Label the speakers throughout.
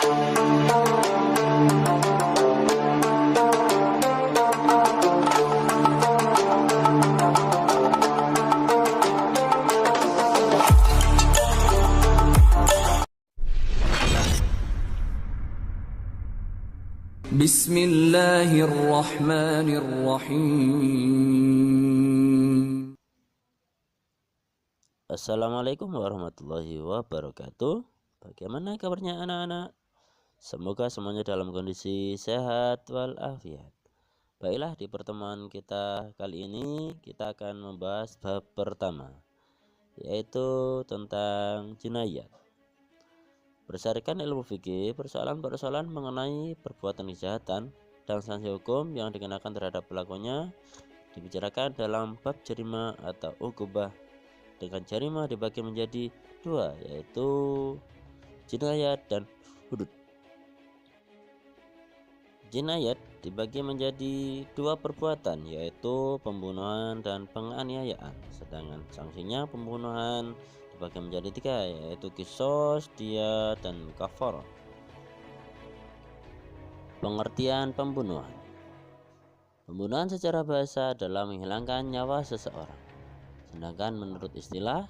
Speaker 1: Bismillahirrahmanirrahim.
Speaker 2: Assalamualaikum warahmatullahi wabarakatuh. Bagaimana kabarnya anak-anak? Semoga semuanya dalam kondisi sehat walafiat. Baiklah, di pertemuan kita kali ini kita akan membahas bab pertama, yaitu tentang jinayat. Berdasarkan ilmu fikih, persoalan-persoalan mengenai perbuatan kejahatan dan sanksi hukum yang dikenakan terhadap pelakunya dibicarakan dalam bab jarima atau ukubah, dengan jarima dibagi menjadi dua, yaitu jinayat dan hudud. Jinayat dibagi menjadi dua perbuatan, yaitu pembunuhan dan penganiayaan, sedangkan sanksinya pembunuhan dibagi menjadi tiga, yaitu qisas, diyah, dan kafarah. Pengertian pembunuhan. Pembunuhan secara bahasa adalah menghilangkan nyawa seseorang. Sedangkan menurut istilah,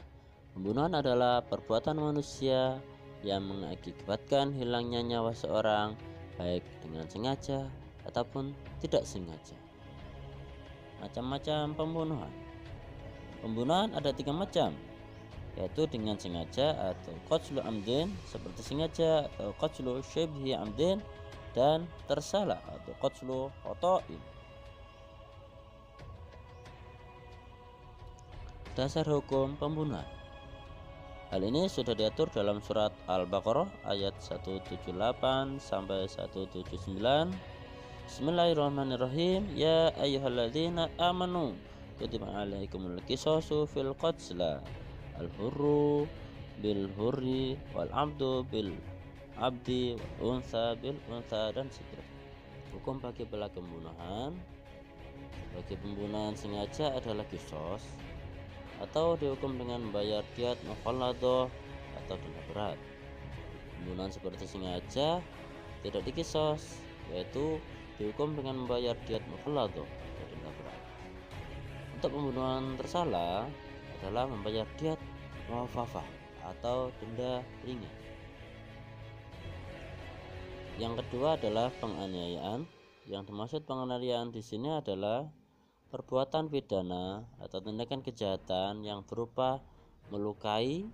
Speaker 2: pembunuhan adalah perbuatan manusia yang mengakibatkan hilangnya nyawa seorang, baik dengan sengaja ataupun tidak sengaja. Macam-macam pembunuhan. Pembunuhan ada tiga macam, yaitu dengan sengaja atau qatlu amdin, seperti sengaja atau qatlu syibhi amdin, dan tersalah atau qatlu khata'in. Dasar hukum pembunuhan. Hal ini sudah diatur dalam surat Al-Baqarah ayat 178 sampai 179. Bismillahirrahmanirrahim. Ya ayyuhalladzina amanu kutiba alaikumul qisasu fil qatla al-hurru bil hurri wal abdu bil abdi wal unsa bil unsa, dan seterusnya. Hukum bagi pelaku pembunuhan. Bagi pembunuhan sengaja adalah qisas, atau dihukum dengan membayar diyat mukhalladah atau denda berat. Pembunuhan seperti sengaja tidak diqisas, yaitu dihukum dengan membayar diyat mukhalladah atau denda berat. Untuk pembunuhan tersalah adalah membayar diyat muaffafah atau denda ringan. Yang kedua adalah penganiayaan. Yang dimaksud penganiayaan di sini adalah perbuatan pidana atau tindakan kejahatan yang berupa melukai,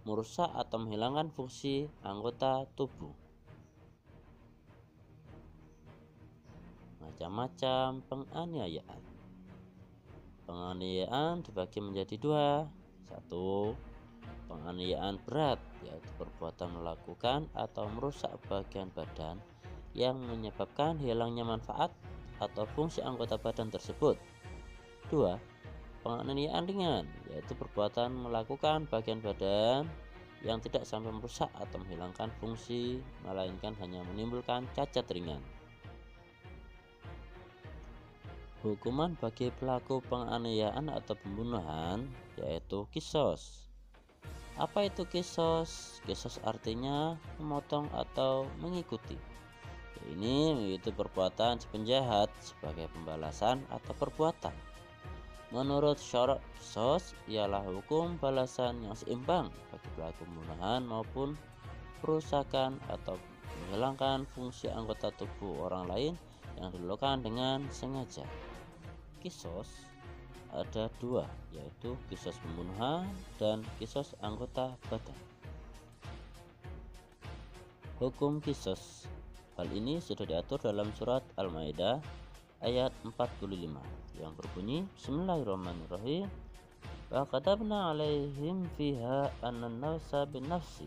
Speaker 2: merusak atau menghilangkan fungsi anggota tubuh. Macam-macam penganiayaan. Penganiayaan dibagi menjadi dua. Satu, penganiayaan berat, yaitu perbuatan melakukan atau merusak bagian badan yang menyebabkan hilangnya manfaat atau fungsi anggota badan tersebut. Dua, penganiayaan ringan, yaitu perbuatan melakukan bagian badan yang tidak sampai merusak atau menghilangkan fungsi, melainkan hanya menimbulkan cacat ringan. Hukuman bagi pelaku penganiayaan atau pembunuhan yaitu qisas. Apa itu qisas? Qisas artinya memotong atau mengikuti. Ini yaitu perbuatan si penjahat sebagai pembalasan atau perbuatan. Menurut syarak qisas ialah hukum balasan yang seimbang bagi pelaku pembunuhan maupun perusakan atau menghilangkan fungsi anggota tubuh orang lain yang dilakukan dengan sengaja. Qisas ada dua, yaitu qisas pembunuhan dan qisas anggota badan. Hukum qisas. Hal ini sudah diatur dalam surat Al-Maidah ayat 45 yang berbunyi Bismillahirrahmanirrahim. Wa katabna alaihim fiha annan nafsa bin nafsi,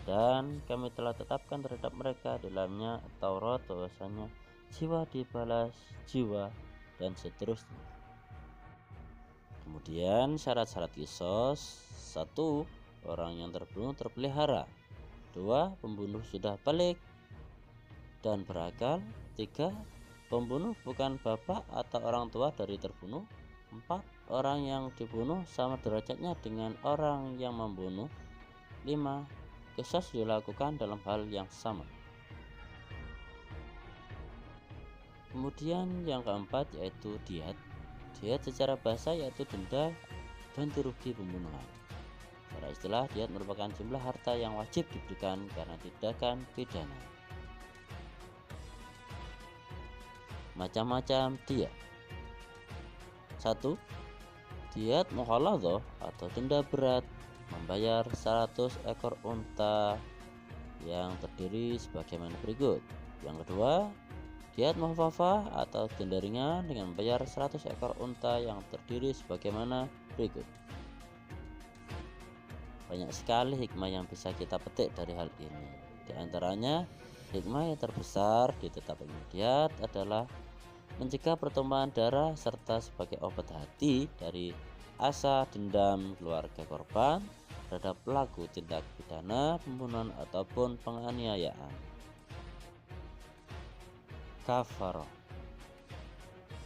Speaker 2: dan kami telah tetapkan terhadap mereka dalamnya Taurat bahwasanya jiwa dibalas jiwa, dan seterusnya. Kemudian syarat-syarat qisas. 1. Orang yang terbunuh terpelihara. 2. Pembunuh sudah balik dan berakal. 3. Pembunuh bukan bapak atau orang tua dari terbunuh. 4. Orang yang dibunuh sama derajatnya dengan orang yang membunuh. 5. qisas dilakukan dalam hal yang sama. Kemudian yang keempat yaitu diat. Diat secara bahasa yaitu denda ganti rugi pembunuhan. Secara istilah, diat merupakan jumlah harta yang wajib diberikan karena tindakan pidana. Macam-macam diat. 1. Diat mughaladzah atau denda berat, membayar 100 ekor unta yang terdiri sebagaimana berikut. Yang kedua, diat mukhafafah atau denda ringan dengan membayar 100 ekor unta yang terdiri sebagaimana berikut. Banyak sekali hikmah yang bisa kita petik dari hal ini. Di antaranya, hikmah yang terbesar ditetapkan diat adalah mencegah pertumpahan darah serta sebagai obat hati dari asa dendam keluarga korban terhadap pelaku tindak pidana pembunuhan ataupun penganiayaan. Kafarah.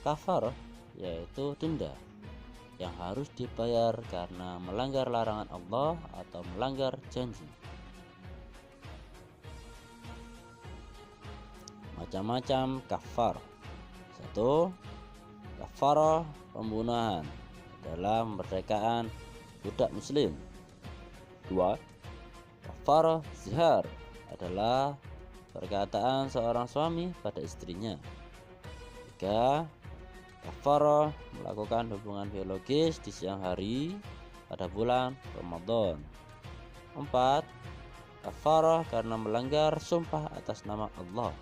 Speaker 2: Kafarah yaitu denda yang harus dibayar karena melanggar larangan Allah atau melanggar janji. Macam-macam kafarah. 1. Kafarah pembunuhan adalah memerdekakan budak muslim. 2. Kafarah zihar adalah perkataan seorang suami pada istrinya. 3. Kafarah melakukan hubungan biologis di siang hari pada bulan Ramadan. 4. Kafarah karena melanggar sumpah atas nama Allah.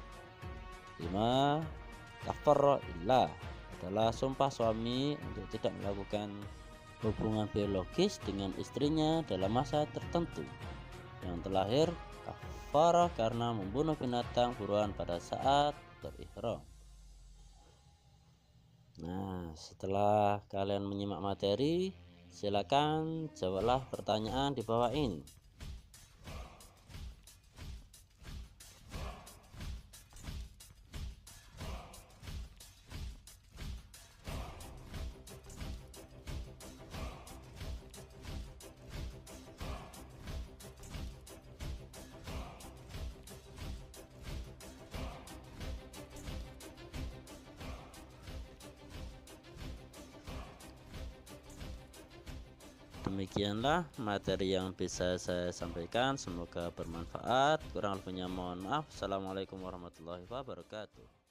Speaker 2: 5. Kafarah illah adalah sumpah suami untuk tidak melakukan hubungan biologis dengan istrinya dalam masa tertentu. Yang terakhir, kafarah karena membunuh binatang buruan pada saat berihram. Nah, setelah kalian menyimak materi, silakan jawablah pertanyaan di bawah ini. Demikianlah materi yang bisa saya sampaikan, semoga bermanfaat. Kurang lebihnya mohon maaf. Assalamualaikum warahmatullahi wabarakatuh.